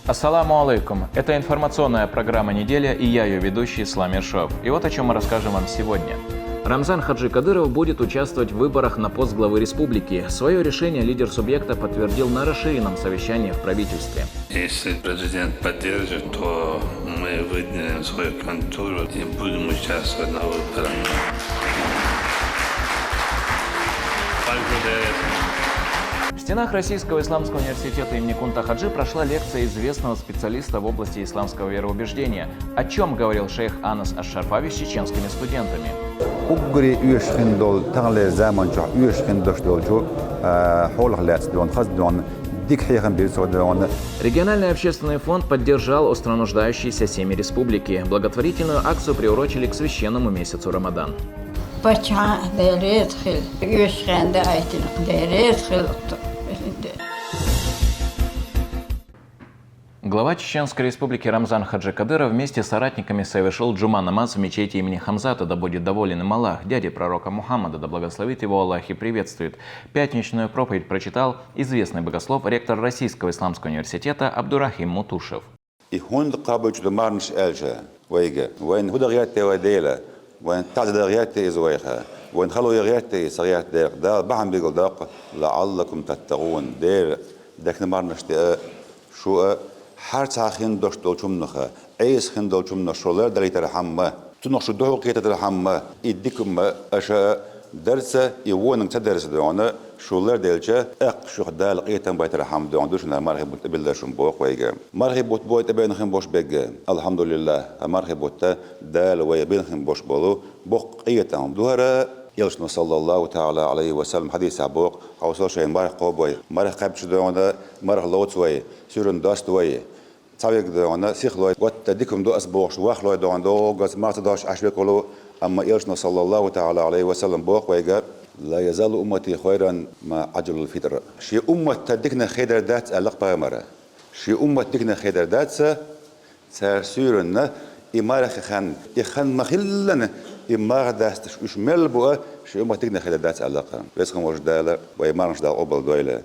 Ассаламу алейкум. Это информационная программа «Неделя» и я, ее ведущий Ислам Ершов. И вот о чем мы расскажем вам сегодня. Рамзан Хаджи Кадыров будет участвовать в выборах на пост главы республики. Свое решение лидер субъекта подтвердил на расширенном совещании в правительстве. Если президент поддержит, то мы выдвинем свою кандидатуру и будем участвовать на выборах. В стенах Российского исламского университета имени Кунта Хаджи прошла лекция известного специалиста в области исламского вероубеждения. О чем говорил шейх Анас Аш-Шарфави с чеченскими студентами. Региональный общественный фонд поддержал остронуждающиеся семьи республики. Благотворительную акцию приурочили к священному месяцу Рамадан. Глава Чеченской республики Рамзан Хаджи Кадыров вместе с соратниками совершил джума намаз в мечети имени Хамзата, да будет доволен им Аллах, дяди пророка Мухаммада, да благословит его Аллах и приветствует. Пятничную проповедь прочитал известный богослов, ректор Российского исламского университета Абдурахим Мутушев. وإن خلوا يغيرتي سريعت دير دا بعم بيقول داق لعلكم تتقون دير دك نمر نشتاق شو حرت عخين دوش دولشم نخا أيس خين دولشم نشولر دليل ترحمة تنقش دوه قيت ترحمة يديكم أشاء درسة يوون تدرس دعونا شولر دلجة شو خدال قيتم بيت رحم دعونا دوشنا مرحب بالله شنبوق ويجا مرحب بوت بين خن بوش بيجا الحمد لله مرحب بوت دال ويبين خن بوش بولو بوق قيتم دوهرة يلشنا صلى الله تعالى عليه وسلم حديث عبوق عوصل شيء مرح قوبوي مرح قبش دعونا مرح لوت وي سيرن داست وي تعبيق دعونا سيخلوي وتديكم دو أسبوع شو واخلوي دعونا دو قص ما تداش عشبك ولو أما يلشنا صلى الله تعالى عليه وسلم بوق ويجا لا يزال أمتي خيرا ما عجل الفطر شي أمة تديكنا خير دات ألق بامرة شي أمة تديكنا خير دات سيرنا إمارة خان يخان مخلنا إمارة داست إيش ملبوء شي أمة تديكنا خير دات ألق بس خم وجدالة وإمارة جدال أبل دويلة.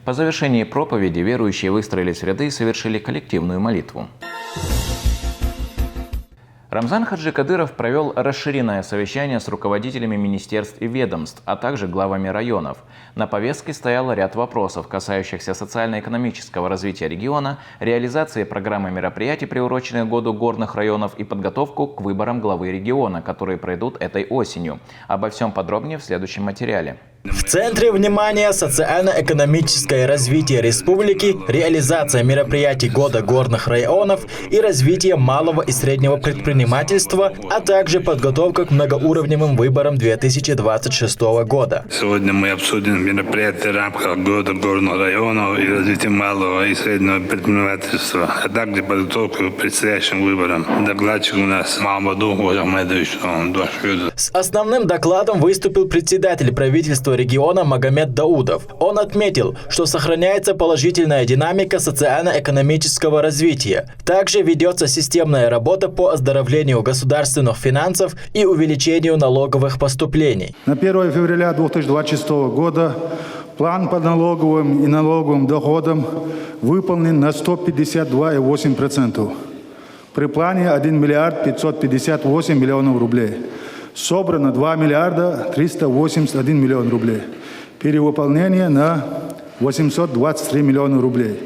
По завершении проповеди верующие выстроились в ряды и совершили коллективную молитву. Рамзан Хаджи Кадыров провел расширенное совещание с руководителями министерств и ведомств, а также главами районов. На повестке стоял ряд вопросов, касающихся социально-экономического развития региона, реализации программы мероприятий, приуроченных к году горных районов, и подготовку к выборам главы региона, которые пройдут этой осенью. Обо всем подробнее в следующем материале. В центре внимания социально-экономическое развитие республики, реализация мероприятий года горных районов и развитие малого и среднего предпринимательства, а также подготовка к многоуровневым выборам 2026 года. Сегодня мы обсудим мероприятия в рамках года горных районов и развития малого и среднего предпринимательства, а также подготовку к предстоящим выборам. Докладчик у нас Мамаду Ахмедович. С основным докладом выступил председатель правительства региона Магомед Даудов. Он отметил, что сохраняется положительная динамика социально-экономического развития. Также ведется системная работа по оздоровлению государственных финансов и увеличению налоговых поступлений. На 1 февраля 2026 года план по налоговым и налоговым доходам выполнен на 152,8%. При плане 1 миллиард 558 миллионов рублей. Собрано 2 миллиарда 381 миллион рублей. Перевыполнение на 823 миллиона рублей.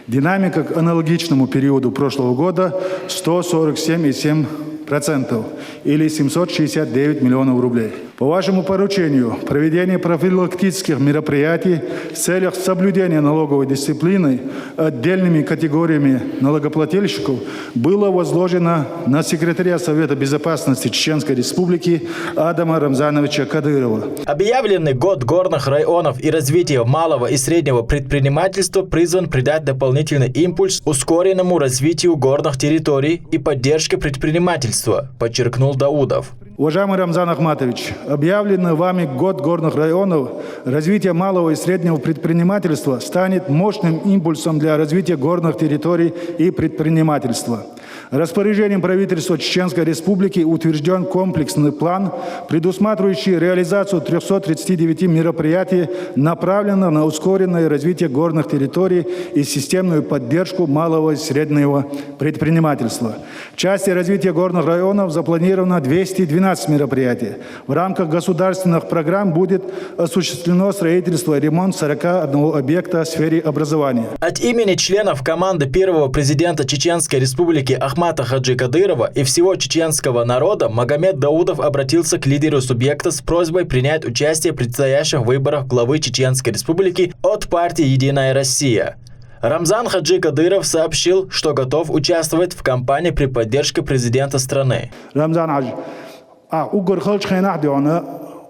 Динамика к аналогичному периоду прошлого года 147,7% или 769 миллионов рублей. По вашему поручению, проведение профилактических мероприятий в целях соблюдения налоговой дисциплины отдельными категориями налогоплательщиков было возложено на секретаря Совета Безопасности Чеченской Республики Адама Рамзановича Кадырова. Объявленный год горных районов и развития малого и среднего предпринимательства призван придать дополнительный импульс ускоренному развитию горных территорий и поддержке предпринимательства, подчеркнул Даудов. Уважаемый Рамзан Ахматович, объявленный вами год горных районов, развитие малого и среднего предпринимательства станет мощным импульсом для развития горных территорий и предпринимательства. Распоряжением правительства Чеченской Республики утвержден комплексный план, предусматривающий реализацию 339 мероприятий, направленных на ускоренное развитие горных территорий и системную поддержку малого и среднего предпринимательства. В части развития горных районов запланировано 212 мероприятий. В рамках государственных программ будет осуществлено строительство и ремонт 41 объекта в сфере образования. От имени членов команды первого президента Чеченской Республики Ахмата Хаджи Кадырова и всего чеченского народа Магомед Даудов обратился к лидеру субъекта с просьбой принять участие в предстоящих выборах главы Чеченской Республики от партии «Единая Россия». Рамзан Хаджи Кадыров сообщил, что готов участвовать в кампании при поддержке президента страны. Рамзан Хаджи,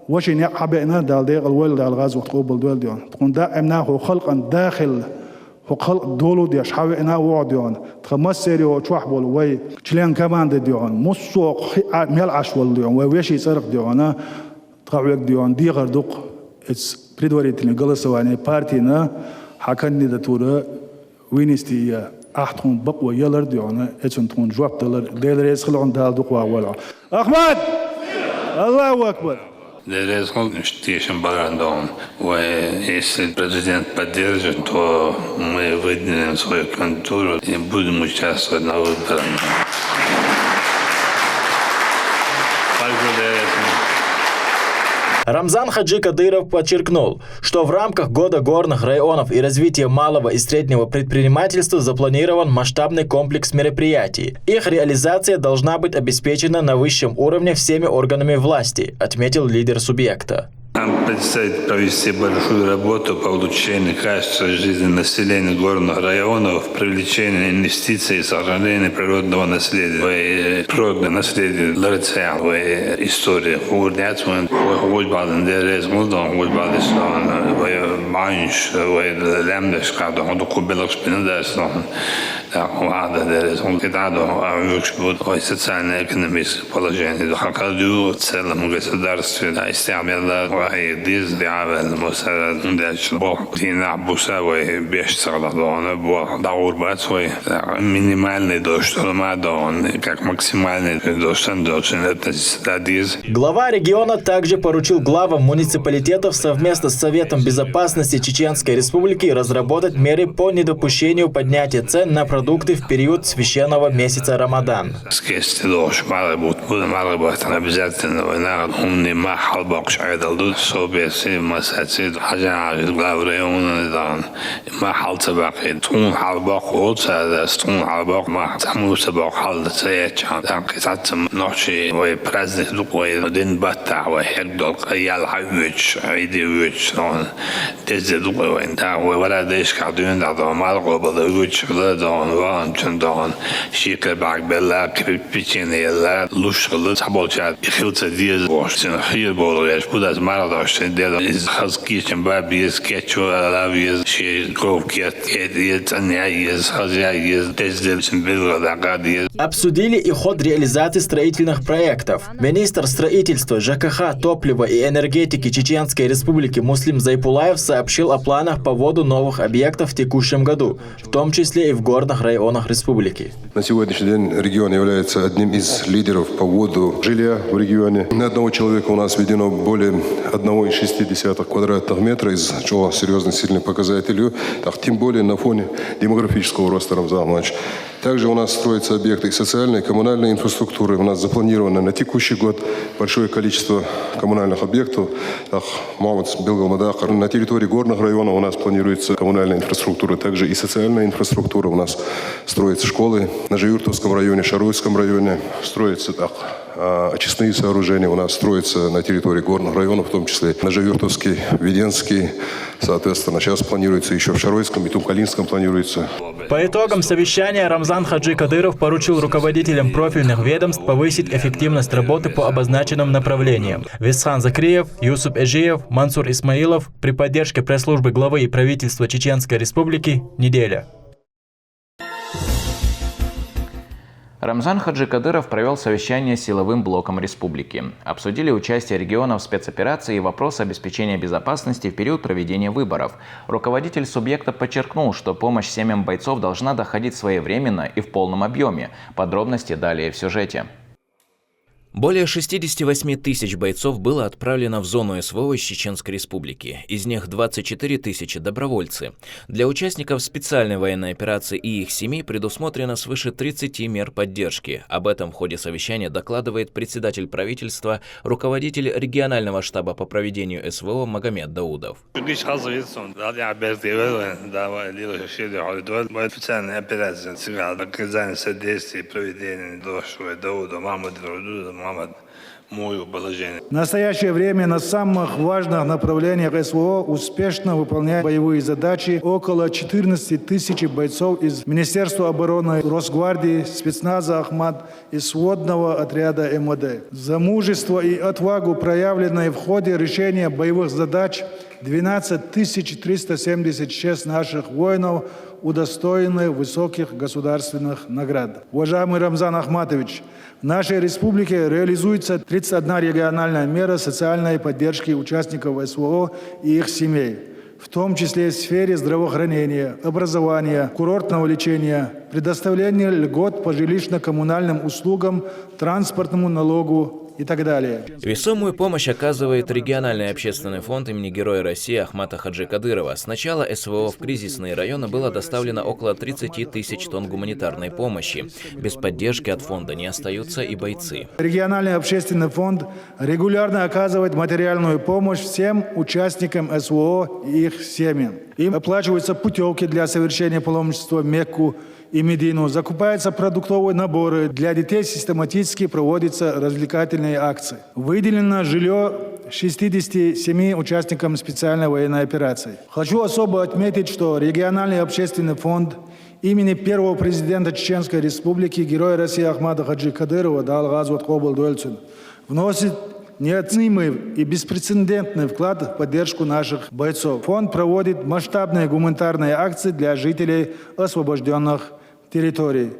وشين حبينا دالديق الولد الغاز وتقبل دول ديون تكون دائما هو خلقا داخل هو خلق دولو ديش حبينا وعد ديون تخمس سيري وتشوح بول وي تشلين كمان ديون مصوق ميل عشول ديون ويشي سرق ديون تقعوك ديون دي غردوق اتس بريدوريتني قلصواني بارتينا حكني داتورا وينستي احتهم بقوة يلر ديون اتسن تكون جواب دلر ديلر يسخلون دالدوق واولا احمد الله اكبر. Штишем Барандон. Если президент поддержит, то мы выдвинем свою кандидатуру и будем участвовать на выборах. Рамзан Хаджи Кадыров подчеркнул, что в рамках Года горных районов и развития малого и среднего предпринимательства запланирован масштабный комплекс мероприятий. Их реализация должна быть обеспечена на высшем уровне всеми органами власти, отметил лидер субъекта. Нам предстоит провести большую работу по улучшению качества жизни населения горных районов, привлечению инвестиций и сохранению природного наследия. Природное наследие Ларцеан, история. Угодняцман, Угодбаден, Дерез, Мулдан, Угодбадестан, Майнш, Лемдеш, Кадон, Кубелок, Спинадестан. وهذا درس كده ويكشفوا социально-экономическое положение. Хакаду целом государстве استعمال وهي ديز دعابة المسألة داش بوق تينا بوساوي بيش صغلطون بوق دور باتوي минимальный дождь Рамадан, как максимальный дождь это диз. Глава региона также поручил главам муниципалитетов совместно с Советом безопасности Чеченской Республики разработать меры по недопущению поднятия цен на продукты в период священного месяца Рамадан. Обязательно умный махал бокшайдал собеси масацид хажаажид главреон дан махал табакид тун халбак олса тун халбак мах тамус табак хал цеячан так ночи ой праздник ой один бата ой хеддол ял хавич айдевич он тезе ой да ой вала деш кадун да мал гобал уч ладон ван чандон шика бак бела крипичинела лушгыл саболчат хилца диез бошин хир болояш будаз марадашин деда из хазкичен бабиез кечу алавиез ши ковкет едет аняиез хазяиез тездельчин белгадагадиез. Обсудили и ход реализации строительных проектов. Министр строительства, ЖКХ, топлива и энергетики Чеченской Республики Муслим Зайпулаев сообщил о планах по вводу новых объектов в текущем году, в том числе и в горных районах республики. На сегодняшний день регион является одним из лидеров по вводу жилья в регионе. На одного человека у нас введено более 1,6 квадратных метра, из чего серьезно сильный показатель, тем более на фоне демографического роста, Рамзан Иванович. Также у нас строятся объекты социальной и коммунальной инфраструктуры. У нас запланировано на текущий год большое количество коммунальных объектов. На территории горных районов у нас планируется коммунальная инфраструктура, также и социальная инфраструктура. У нас строятся школы на Жаюртовском районе, Шаруйском районе, строятся очистные сооружения у нас строятся на территории горных районов, в том числе на Жаюртовский, Веденский. Соответственно, сейчас планируется еще в Шаруйском и Тумкалинском планируется. По итогам совещания Рамзан Хаджи Кадыров поручил руководителям профильных ведомств повысить эффективность работы по обозначенным направлениям. Висхан Закриев, Юсуп Эжиев, Мансур Исмаилов при поддержке пресс-службы главы и правительства Чеченской Республики. Неделя. Рамзан Хаджикадыров провел совещание с силовым блоком республики. Обсудили участие регионов в спецоперации и вопрос обеспечения безопасности в период проведения выборов. Руководитель субъекта подчеркнул, что помощь семьям бойцов должна доходить своевременно и в полном объеме. Подробности далее в сюжете. Более 68 тысяч бойцов было отправлено в зону СВО из Чеченской Республики. Из них 24 тысячи – добровольцы. Для участников специальной военной операции и их семей предусмотрено свыше 30 мер поддержки. Об этом в ходе совещания докладывает председатель правительства, руководитель регионального штаба по проведению СВО Магомед Даудов. В настоящее время на самых важных направлениях СВО успешно выполняют боевые задачи около 14 тысяч бойцов из Министерства обороны, Росгвардии, спецназа Ахмат и сводного отряда МВД. За мужество и отвагу, проявленные в ходе решения боевых задач, 12 376 наших воинов удостоены высоких государственных наград. Уважаемый Рамзан Ахматович, в нашей республике реализуется 31 региональная мера социальной поддержки участников СВО и их семей, в том числе в сфере здравоохранения, образования, курортного лечения, предоставления льгот по жилищно-коммунальным услугам, транспортному налогу и так далее. Весомую помощь оказывает региональный общественный фонд имени Героя России Ахмата Хаджикадырова. С начала СВО в кризисные районы было доставлено около 30 тысяч тонн гуманитарной помощи. Без поддержки от фонда не остаются и бойцы. Региональный общественный фонд регулярно оказывает материальную помощь всем участникам СВО и их семьям. Им оплачиваются путевки для совершения паломничества в Мекку и Медину, закупаются продуктовые наборы, для детей систематически проводятся развлекательные акции. Выделено жилье 67 участникам специальной военной операции. Хочу особо отметить, что региональный общественный фонд имени первого президента Чеченской Республики, Героя России Ахмата Хаджикадырова Далгазут Хобл Дуэльцин вносит неоценимый и беспрецедентный вклад в поддержку наших бойцов. Фонд проводит масштабные гуманитарные акции для жителей освобожденных территорий.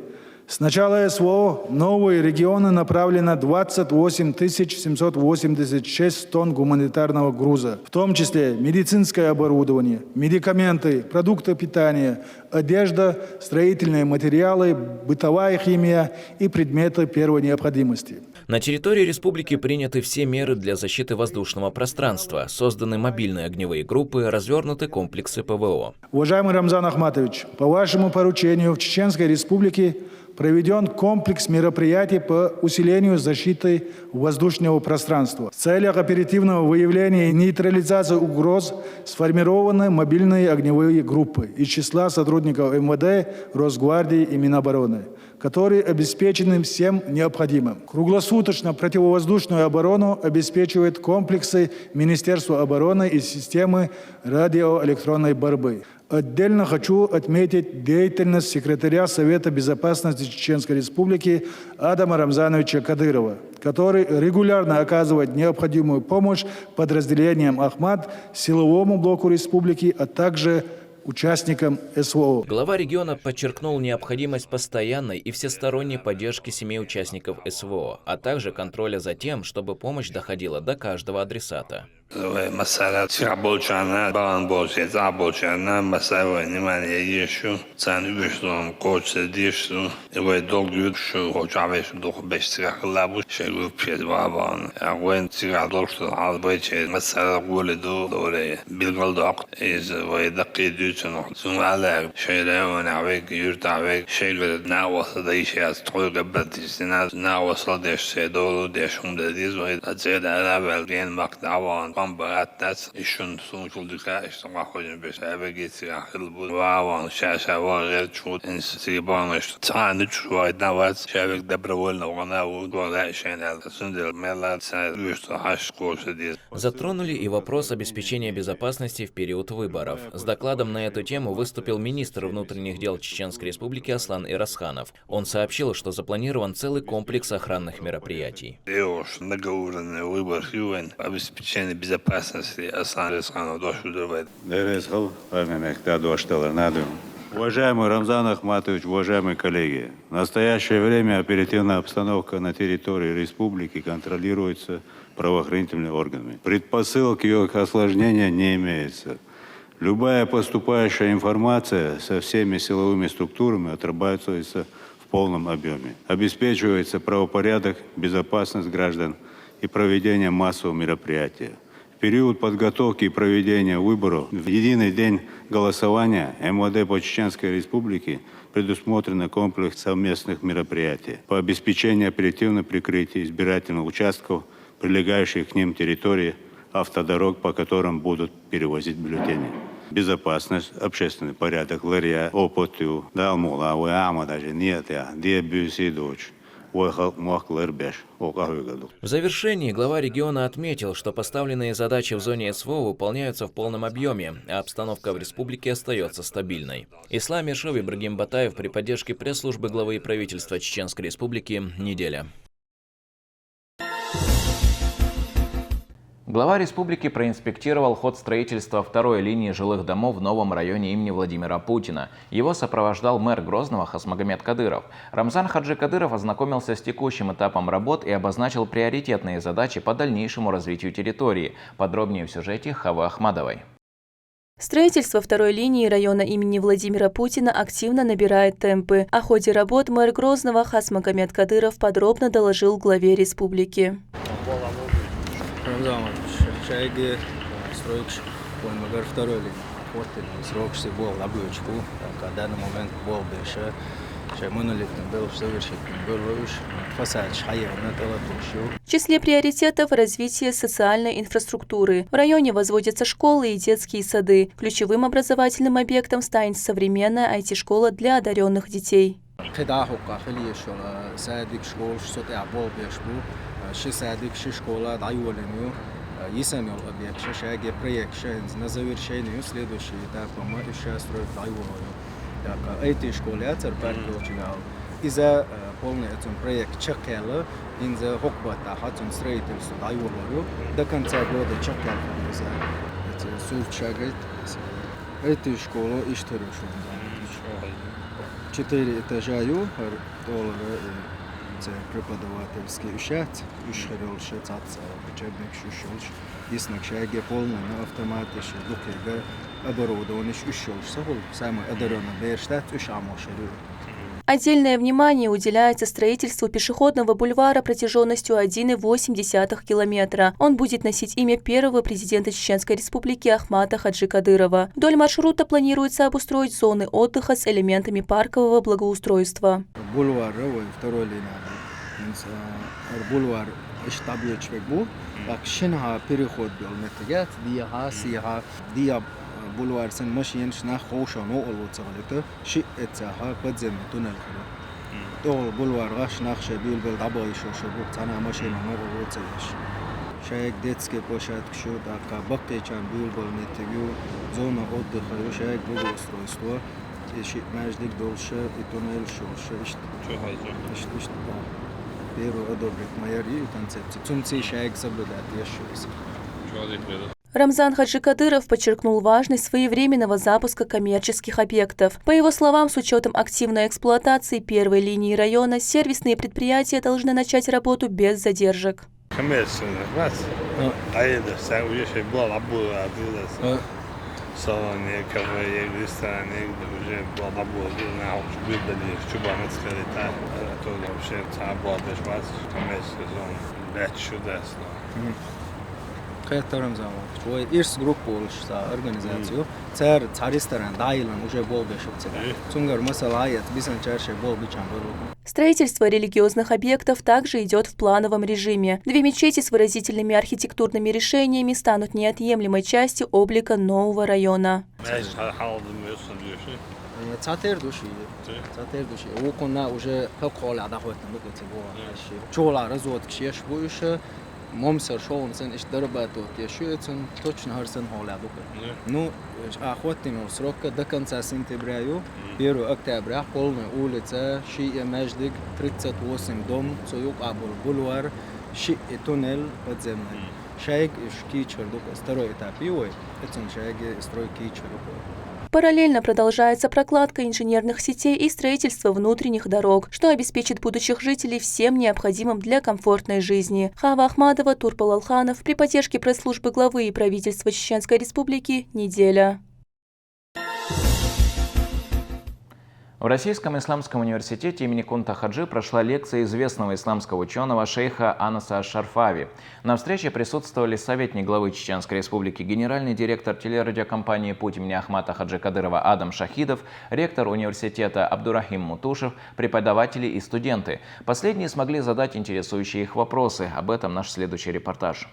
С начала СВО в новые регионы направлено 28 786 тонн гуманитарного груза, в том числе медицинское оборудование, медикаменты, продукты питания, одежда, строительные материалы, бытовая химия и предметы первой необходимости. На территории республики приняты все меры для защиты воздушного пространства, созданы мобильные огневые группы, развернуты комплексы ПВО. Уважаемый Рамзан Ахматович, по вашему поручению в Чеченской Республике проведен комплекс мероприятий по усилению защиты воздушного пространства. В целях оперативного выявления и нейтрализации угроз сформированы мобильные огневые группы из числа сотрудников МВД, Росгвардии и Минобороны, которые обеспечены всем необходимым. Круглосуточно противовоздушную оборону обеспечивают комплексы Министерства обороны и системы радиоэлектронной борьбы. Отдельно хочу отметить деятельность секретаря Совета безопасности Чеченской Республики Адама Рамзановича Кадырова, который регулярно оказывает необходимую помощь подразделениям Ахмат, силовому блоку республики, а также участникам СВО. Глава региона подчеркнул необходимость постоянной и всесторонней поддержки семей участников СВО, а также контроля за тем, чтобы помощь доходила до каждого адресата. مسألة سيع بولشانا بان بولشي زع بولشانا مسألة نمان يجيشو تان يشتون قوش ديشو يوي دول شو هو جابش دوخ بيش سيع خلابو شيء بيد وابان وين سيع دولش على بيتش مسألة ولدو دوري بالقل دق إز ويدقي دوتن ثم على شيء لا ونعويك يرتعويك شيء ناوصل ديش از طوي قبل سنة ناوصل ديش سيدولو ديشهم ديز ويتزيد على بالجين مقدعوان Kombarattas işin sonuçluğunda işte mahvolun bir eve geçiyor hılbul vavan şaşa var çok insiban işte tane çok da var şevk добровольно ona у года şeyler sündür melat sen üstü haş koşu diye. Затронули и вопрос обеспечения безопасности в период выборов. С докладом на эту тему выступил министр внутренних дел Чеченской Республики Аслан Ирасханов. Он сообщил, что запланирован целый комплекс охранных мероприятий. Договоренный выбор обеспечение безопасности Аслан Ирасханов дошел до этого. Дерезгал, памятник, да, доштелер, надо. Уважаемый Рамзан Ахматович, уважаемые коллеги, в настоящее время оперативная обстановка на территории республики контролируется правоохранительными органами. Предпосылок ее осложнения не имеется. Любая поступающая информация со всеми силовыми структурами отрабатывается в полном объеме. Обеспечивается правопорядок, безопасность граждан и проведение массового мероприятия. В период подготовки и проведения выборов в единый день голосования МВД по Чеченской Республике предусмотрен комплекс совместных мероприятий по обеспечению оперативного прикрытия избирательных участков, прилегающих к ним территорий, автодорог, по которым будут перевозить бюллетени. Безопасность, общественный порядок, лария, опыту, далмула, уяма даже нет, я, где бюси дочь. В завершении глава региона отметил, что поставленные задачи в зоне СВО выполняются в полном объеме, а обстановка в республике остается стабильной. Ислам Ишов и Ибрагим Батаев при поддержке пресс-службы главы и правительства Чеченской Республики. Неделя. Глава республики проинспектировал ход строительства второй линии жилых домов в новом районе имени Владимира Путина. Его сопровождал мэр Грозного Хасмагомед Кадыров. Рамзан Хаджи Кадыров ознакомился с текущим этапом работ и обозначил приоритетные задачи по дальнейшему развитию территории. Подробнее в сюжете Хавы Ахмадовой. Строительство второй линии района имени Владимира Путина активно набирает темпы. О ходе работ мэр Грозного Хасмагомед Кадыров подробно доложил главе республики. Второй линии. Срок был обычку, на данный момент был больше. В числе приоритетов – развитие социальной инфраструктуры. В районе возводятся школы и детские сады. Ключевым образовательным объектом станет современная IT-школа для одаренных детей. إذا полный этот проект чекала, инза хокбата хатун строительство дайволою, до конца года чекал за это сувчагает. Эту школу историю 4 этажа преподавательский учат, ушерил шататься, учебник шушулш, ясно шаги полный на автомате шедукига оборудование шушулш, самый одаренный берштат ушамошерил. Отдельное внимание уделяется строительству пешеходного бульвара протяженностью 1,8 километра. Он будет носить имя первого президента Чеченской Республики Ахмата Хаджи Кадырова. Вдоль маршрута планируется обустроить зоны отдыха с элементами паркового благоустройства. Бульвар, второй линия. Бульвар штаб-ячвек шинха переход был метагат, дия бульвар сын машин шна хоушану олуцалыты ши этсаха подземный туннель хлы. Тол бульвар гаш нахше билбел дабай шошубу цана машина олуцалыш. Шаек детский площадка шу дака бактечан билбел метагю зона отдыха шаек благоустройство. Ши междик дольше и туннель шоше. Что первый одобрит майори концепции. Цумци шаек соблюдать решился. Рамзан Хаджи Кадыров подчеркнул важность своевременного запуска коммерческих объектов. По его словам, с учетом активной эксплуатации первой линии района, сервисные предприятия должны начать работу без задержек. Ирс группу организацию, царь ресторан, дайлан уже был бешевцев. Цунгар масалает, бисан чаще был бичам. Строительство религиозных объектов также идет в плановом режиме. 2 мечети с выразительными архитектурными решениями станут неотъемлемой частью облика нового района. Цатер души. Окна уже хокола дахватна чола развод кшеш буйше. Момсер шоунсен иш дарбату тешуетен точно харсен холядук. Ну, охватим срока до конца сентября, 1 октября, полная улица, ши междик 38 дом, союк абул бульвар, ши туннель подземный. Шайк иш кичер дук, второй этап, это шайк строй кичер. Параллельно продолжается прокладка инженерных сетей и строительство внутренних дорог, что обеспечит будущих жителей всем необходимым для комфортной жизни. Хава Ахмадова, Турпал Алханов при поддержке пресс-службы главы и правительства Чеченской Республики «Неделя». В Российском исламском университете имени Кунта Хаджи прошла лекция известного исламского ученого шейха Анаса Аш-Шарфави. На встрече присутствовали советник главы Чеченской Республики, генеральный директор телерадиокомпании «Путь» имени Ахмата Хаджи Кадырова Адам Шахидов, ректор университета Абдурахим Мутушев, преподаватели и студенты. Последние смогли задать интересующие их вопросы. Об этом наш следующий репортаж.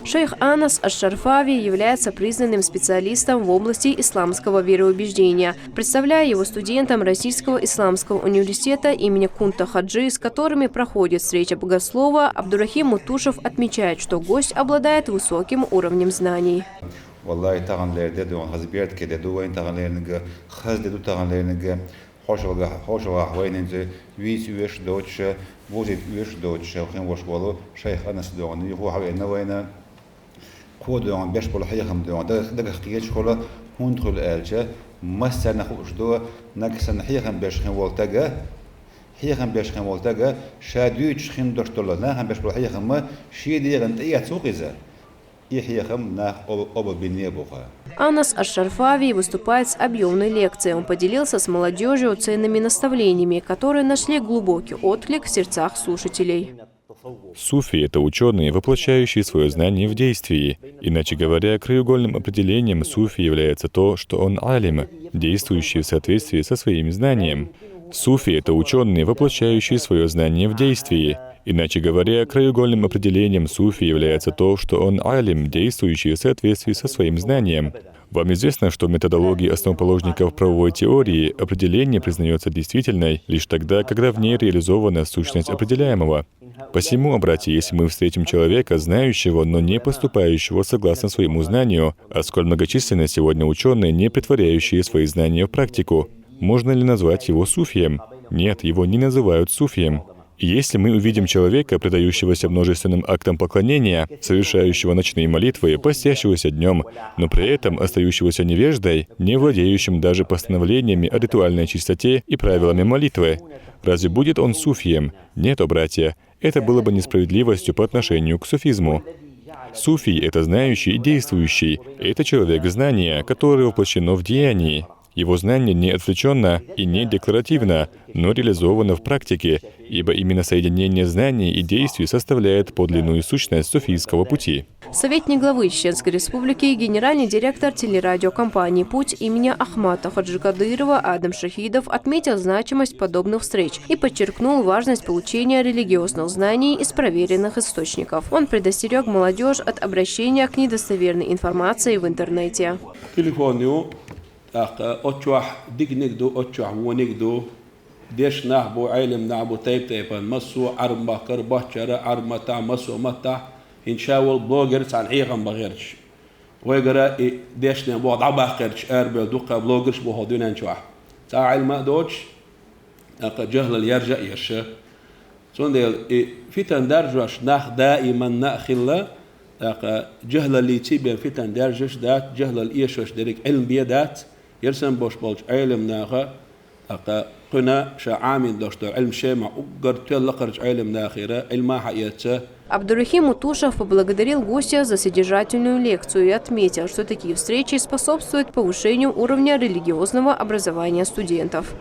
Шейх Анас Аш-Шарфави является признанным специалистом в области исламского вероубеждения. Представляя его студентам Российского исламского университета имени Кунта Хаджи, с которыми проходит встреча богослова, Абдурахим Мутушев отмечает, что гость обладает высоким уровнем знаний. خودم بیش بالا حیام دوان داغ خیلی شکل هندخل الجا مثلا نخوش دو نکسن حیام بیش خیم ولتگه حیام بیش خیم ولتگه شادیوش خیم داشتلا نه هم بیش بالا حیام ما شیدی عند ایت سوقیزه Анас Аш-Шарфави выступает с объемной лекцией. Он поделился с молодежью ценными наставлениями, которые нашли глубокий отклик в сердцах слушателей. Суфи – это ученые, воплощающие свое знание в действии. Иначе говоря, краеугольным определением суфи является то, что он алим, действующий в соответствии со своим знанием. Суфи – это ученые, воплощающие свое знание в действии. Иначе говоря, краеугольным определением суфи является то, что он алим, действующий в соответствии со своим знанием. Вам известно, что в методологии основоположников правовой теории определение признается действительной лишь тогда, когда в ней реализована сущность определяемого. Посему, братья, если мы встретим человека, знающего, но не поступающего согласно своему знанию, а сколь многочисленны сегодня ученые, не претворяющие свои знания в практику, можно ли назвать его суфием? Нет, его не называют суфием. Если мы увидим человека, предающегося множественным актам поклонения, совершающего ночные молитвы, постящегося днем, но при этом остающегося невеждой, не владеющим даже постановлениями о ритуальной чистоте и правилами молитвы, разве будет он суфием? Нет, о братья, это было бы несправедливостью по отношению к суфизму. Суфий — это знающий и действующий, это человек знания, которое воплощено в деянии. Его знание не отвлеченно и не декларативно, но реализовано в практике, ибо именно соединение знаний и действий составляет подлинную сущность суфийского пути. Советник главы Чеченской Республики, генеральный директор телерадиокомпании «Путь» имени Ахмата Хаджи Кадырова Адам Шахидов отметил значимость подобных встреч и подчеркнул важность получения религиозных знаний из проверенных источников. Он предостерег молодежь от обращения к недостоверной информации в интернете. أتوح دقنقدو أتوح ونقدو ديش نحبو علم نعبو تيب مسو عرمة كربة شرا عرمة تاع مسو متع إن شاء بلوجرز عن حيغم بغيرش ويقرا ديش نبو ضعبا قرش أربع دوقة بلوجرز بوهدونا نشوح تاع علم دوتش جهل اليرجع يرشا صندل في تندرجش ناخ دائما ناخلا جهل اللي تيبين في تندرجش دات جهل الإيشوش دريك علم بيدات يرسم boş bolç ilimnağa قنا شعامين دوشتو علم شيء أقر تلقرج علمناخيرة علما حياتها. Абдурахим Мутушев поблагодарил гостя за содержательную лекцию и отметил, что такие встречи способствуют повышению уровня религиозного образования студентов.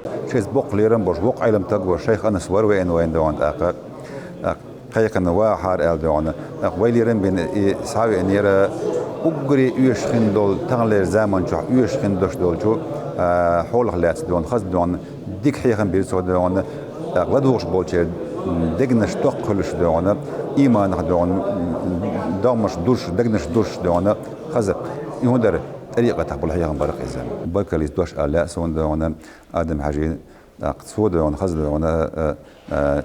أجري يشخن دول تغلر زمان شو يشخن دوش دول شو حول خلات دون خز دون ديك حيخن بيرسو دون غدوش بولشر دقنش تقلش دون إيمان دون دامش دوش دقنش دوش دون خز يهودر طريقة تقبل حيخن برق إزام بركليس دوش ألا سون دون آدم حاجين سود دون خز دون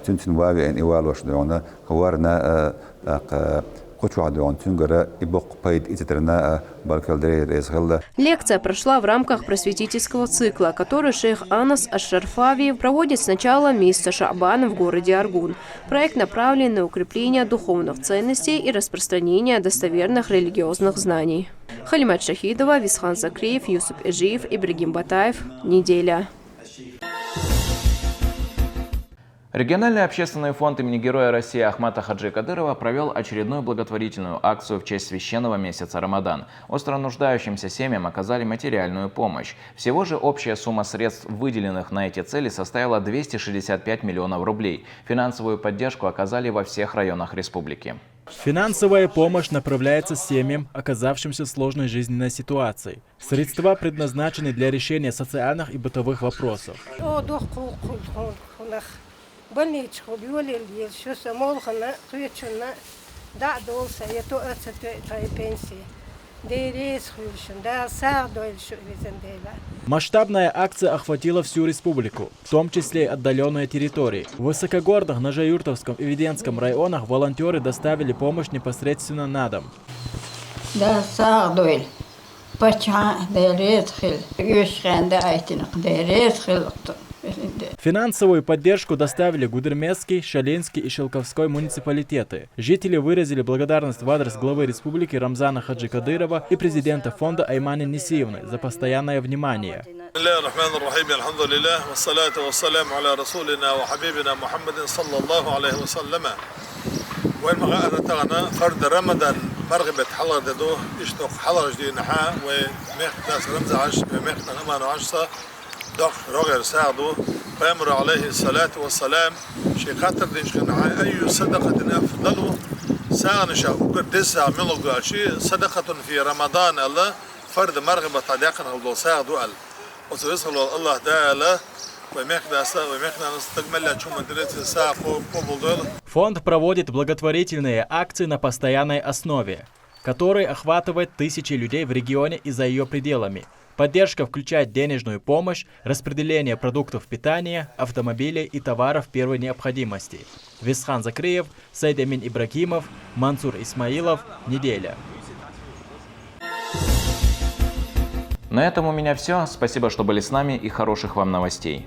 تنتن واقع إن إيوالوش دون خوارنا Лекция прошла в рамках просветительского цикла, который шейх Анас Аш-Шарфави проводит с начала месяца Шаабана в городе Аргун. Проект направлен на укрепление духовных ценностей и распространение достоверных религиозных знаний. Халимат Шахидова, Висхан Закриев, Юсуп Эжиев, Ибрагим Батаев. Неделя. Региональный общественный фонд имени Героя России Ахмата Хаджи Кадырова провел очередную благотворительную акцию в честь священного месяца Рамадан. Остро нуждающимся семьям оказали материальную помощь. Всего же общая сумма средств, выделенных на эти цели, составила 265 миллионов рублей. Финансовую поддержку оказали во всех районах республики. Финансовая помощь направляется семьям, оказавшимся в сложной жизненной ситуации. Средства предназначены для решения социальных и бытовых вопросов. Масштабная акция охватила всю республику, в том числе и отдаленные территории. В Высокогорных, Нажаюртовском и Веденском районах волонтеры доставили помощь непосредственно на дом. Финансовую поддержку доставили Гудермесский, Шалинский и Шелковской муниципалитеты. Жители выразили благодарность в адрес главы республики Рамзана Хаджи Кадырова и президента фонда Айманы Несиевны за постоянное внимание. دق رجل ساعده فيمر عليه الصلاة والسلام شي خاطر دينش أي صدقة أفضل ساعة نشاء وقدسها من الله شيء صدقة في رمضان الله فرد مرغبة تعليقنا الله ساعده قال وسيصل الله تعالى Фонд проводит благотворительные акции на постоянной основе, которые охватывают тысячи людей в регионе и за ее пределами. Поддержка включает денежную помощь, распределение продуктов питания, автомобилей и товаров первой необходимости. Висхан Закриев, Саид Амин Ибрагимов, Мансур Исмаилов. Неделя. На этом у меня все. Спасибо, что были с нами, и хороших вам новостей.